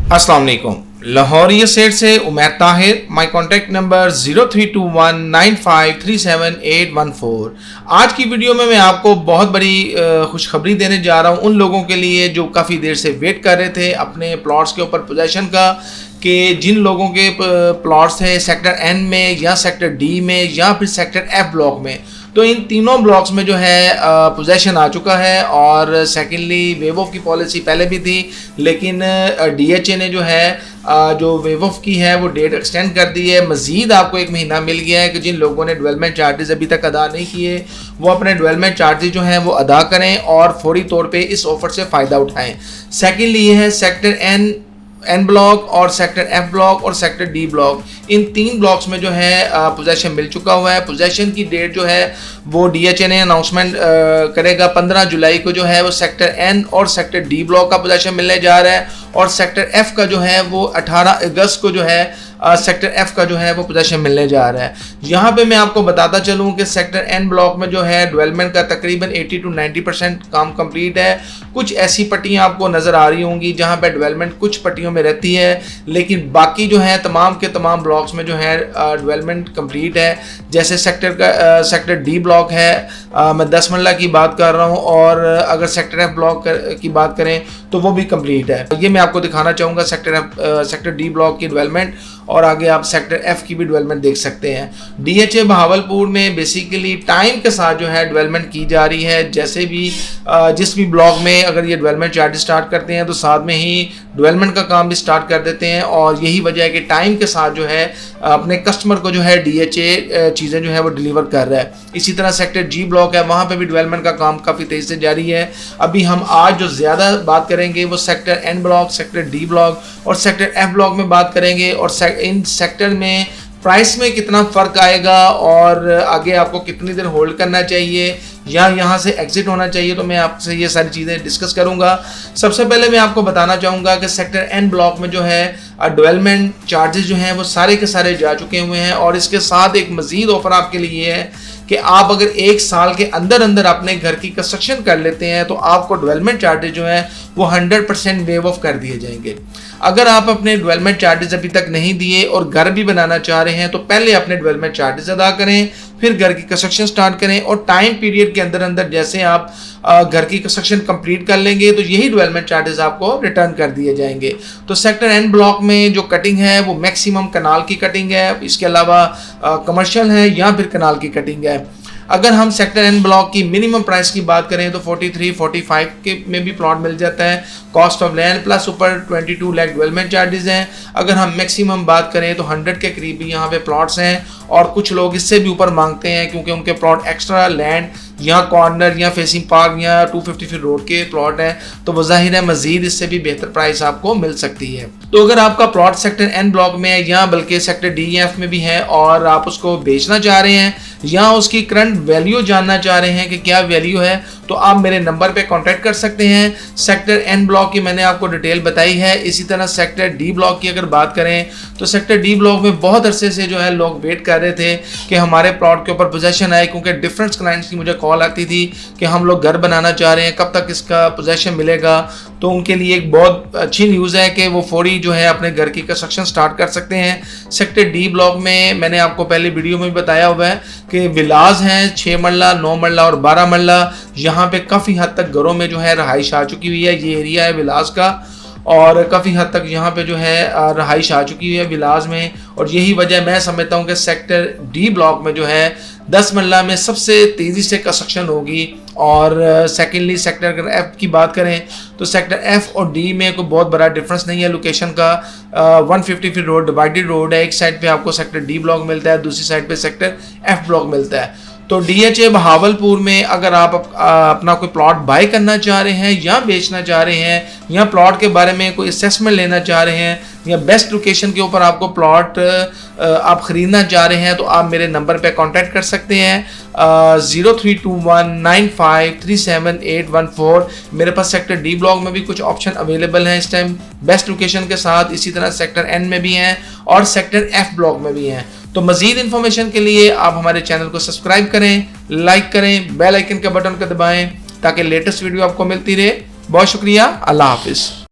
अस्सलाम वालेकुम। लाहौरिया सेट से उमैर ताहिर। माई कॉन्टैक्ट नंबर 032195378814। आज की वीडियो में मैं आपको बहुत बड़ी खुशखबरी देने जा रहा हूँ उन लोगों के लिए जो काफ़ी देर से वेट कर रहे थे अपने प्लॉट्स के ऊपर पोजेशन का, कि जिन लोगों के प्लॉट्स थे सेक्टर एन में या सेक्टर डी में या फिर सेक्टर एफ ब्लॉक में, तो इन तीनों ब्लॉक्स में जो है पोजेशन आ चुका है। और सेकेंडली वेव ऑफ की पॉलिसी पहले भी थी, लेकिन डीएचए ने जो है जो वेव ऑफ की है वो डेट एक्सटेंड कर दी है। मज़ीद आपको एक महीना मिल गया है कि जिन लोगों ने डेवलपमेंट चार्जेस अभी तक अदा नहीं किए वो अपने डेवलपमेंट चार्जेस जो हैं वो अदा करें और फौरी तौर पे इस ऑफ़र से फ़ायदा उठाएं। सेकेंडली ये है सेक्टर एन ब्लॉक और सेक्टर एफ ब्लॉक और सेक्टर डी ब्लॉक, इन तीन ब्लॉक्स में जो है पोजेशन मिल चुका हुआ है। पोजेशन की डेट जो है वो डीएचए ने अनाउंसमेंट करेगा 15 जुलाई को। जो है वो सेक्टर एन और सेक्टर डी ब्लॉक का पोजेशन मिलने जा रहा है और सेक्टर एफ का जो है वो 18 अगस्त को जो है सेक्टर एफ का जो है वो पोजेशन मिलने जा रहा है। यहाँ पे मैं आपको बताता चलूँ कि सेक्टर एन ब्लॉक में जो है डेवलपमेंट का तकरीबन 80 to 90% काम कंप्लीट है। कुछ ऐसी पट्टियाँ आपको नज़र आ रही होंगी जहाँ पे डेवलपमेंट कुछ पट्टियों में रहती है, लेकिन बाकी जो है तमाम के तमाम ब्लॉक्स में जो है डेवलपमेंट कंप्लीट है। जैसे सेक्टर डी ब्लॉक है, मैं 10 मरला की बात कर रहा हूँ, और अगर सेक्टर एफ ब्लॉक की बात करें तो वो भी कंप्लीट है। ये मैं आपको दिखाना चाहूँगा सेक्टर डी ब्लॉक की डेवलपमेंट, और आगे आप सेक्टर एफ की भी डेवलपमेंट देख सकते हैं। डीएचए बहावलपुर में बेसिकली टाइम के साथ जो है डेवलपमेंट की जा रही है। जैसे भी जिस भी ब्लॉक में अगर ये डेवलपमेंट चार्जेस स्टार्ट करते हैं तो साथ में ही डेवलपमेंट का काम भी स्टार्ट कर देते हैं, और यही वजह है कि टाइम के साथ जो है अपने कस्टमर को जो है डीएचए चीज़ें जो है वो डिलीवर कर रहा है। इसी तरह सेक्टर जी ब्लॉक है, वहाँ पे भी डेवलपमेंट का काम काफ़ी तेज़ी से जारी है। अभी हम आज जो ज़्यादा बात करेंगे वो sector N block, sector D block और सेक्टर एफ ब्लॉक में बात करेंगे, और इन सेक्टर में प्राइस में कितना फ़र्क आएगा और आगे आपको कितनी देर होल्ड करना चाहिए या यहाँ से एग्जिट होना चाहिए, तो मैं आपसे ये सारी चीज़ें डिस्कस करूँगा। सबसे पहले मैं आपको बताना चाहूँगा कि सेक्टर एन ब्लॉक में जो है डेवलपमेंट चार्जेस जो हैं वो सारे के सारे जा चुके हुए हैं, और इसके साथ एक मज़ीद ऑफ़र आपके लिए है कि आप अगर 1 साल के अंदर अंदर अपने घर की कंस्ट्रक्शन कर लेते हैं तो आपको डेवलपमेंट चार्जेस जो हैं वो 100% वेव ऑफ कर दिए जाएंगे। अगर आप अपने डेवलपमेंट चार्जेस अभी तक नहीं दिए और घर भी बनाना चाह रहे हैं तो पहले अपने डेवलपमेंट चार्जेस अदा करें, फिर घर की कंस्ट्रक्शन स्टार्ट करें, और टाइम पीरियड के अंदर अंदर जैसे आप घर की कंस्ट्रक्शन कंप्लीट कर लेंगे तो यही डेवलपमेंट चार्जेस आपको रिटर्न कर दिए जाएंगे। तो सेक्टर एन ब्लॉक में जो कटिंग है वो मैक्सिमम कनाल की कटिंग है, इसके अलावा कमर्शियल है या फिर कनाल की कटिंग है। अगर हम सेक्टर एन ब्लॉक की मिनिमम प्राइस की बात करें तो 43-45 के में भी प्लॉट मिल जाता है, कॉस्ट ऑफ लैंड प्लस ऊपर 22 लाख डेवलपमेंट चार्जेस हैं। अगर हम मैक्सिमम बात करें तो 100 के करीब भी यहाँ पे प्लॉट्स हैं, और कुछ लोग इससे भी ऊपर मांगते हैं क्योंकि उनके प्लॉट एक्स्ट्रा लैंड या कॉर्नर या फेसिंग पार्क या 250 फीट रोड के प्लॉट हैं, तो वो जाहिर है मजीद इससे भी बेहतर प्राइस आपको मिल सकती है। तो अगर आपका प्लॉट सेक्टर एन ब्लॉक में है या बल्कि सेक्टर डी एफ में भी है और आप उसको बेचना चाह रहे हैं या उसकी करंट वैल्यू जानना चाह रहे हैं कि क्या वैल्यू है, तो आप मेरे नंबर पे कांटेक्ट कर सकते हैं। सेक्टर एन ब्लॉक की मैंने आपको डिटेल बताई है। इसी तरह सेक्टर डी ब्लॉक की अगर बात करें तो सेक्टर डी ब्लॉक में बहुत अरसे से जो है लोग वेट कर रहे थे कि हमारे प्लॉट के ऊपर पोजेशन आए, क्योंकि डिफरेंट क्लाइंट्स की मुझे कॉल आती थी कि हम लोग घर बनाना चाह रहे हैं, कब तक इसका पोजेशन मिलेगा। तो उनके लिए एक बहुत अच्छी न्यूज़ है कि वो फौरी जो है अपने घर की कंस्ट्रक्शन स्टार्ट कर सकते हैं। सेक्टर डी ब्लॉक में मैंने आपको पहले वीडियो में भी बताया हुआ है कि विलाज हैं 6 मरला, 9 मरला और 12 मरला। यहाँ पे काफ़ी हद तक घरों में जो है रहाइश आ चुकी हुई है। ये एरिया है विलाज का, और काफ़ी हद तक यहाँ पे जो है रहाइश आ चुकी है विलाज में, और यही वजह मैं समझता हूँ कि सेक्टर डी ब्लॉक में जो है 10 मरला में सबसे तेज़ी से कंस्ट्रक्शन होगी। और सेकेंडली सेक्टर अगर एफ की बात करें तो सेक्टर एफ और डी में कोई बहुत बड़ा डिफरेंस नहीं है लोकेशन का। 150 फीट रोड डिवाइडेड रोड है, एक साइड पे आपको सेक्टर डी ब्लॉक मिलता है, दूसरी साइड पे सेक्टर एफ ब्लॉक मिलता है। तो डीएचए बहावलपुर में अगर आप अपना कोई प्लॉट बाय करना चाह रहे हैं या बेचना चाह रहे हैं या प्लॉट के बारे में कोई असेसमेंट लेना चाह रहे हैं या बेस्ट लोकेशन के ऊपर आपको प्लॉट आप ख़रीदना चाह रहे हैं तो आप मेरे नंबर पे कांटेक्ट कर सकते हैं 032195378814। मेरे पास सेक्टर डी ब्लॉक में भी कुछ ऑप्शन अवेलेबल हैं इस टाइम बेस्ट लोकेशन के साथ, इसी तरह सेक्टर एन में भी हैं और सेक्टर एफ ब्लॉक में भी हैं। तो मज़ीद इन्फॉर्मेशन के लिए आप हमारे चैनल को सब्सक्राइब करें, लाइक करें, बेल आइकन के बटन को दबाएं ताकि लेटेस्ट वीडियो आपको मिलती रहे। बहुत शुक्रिया, अल्लाह हाफिज़।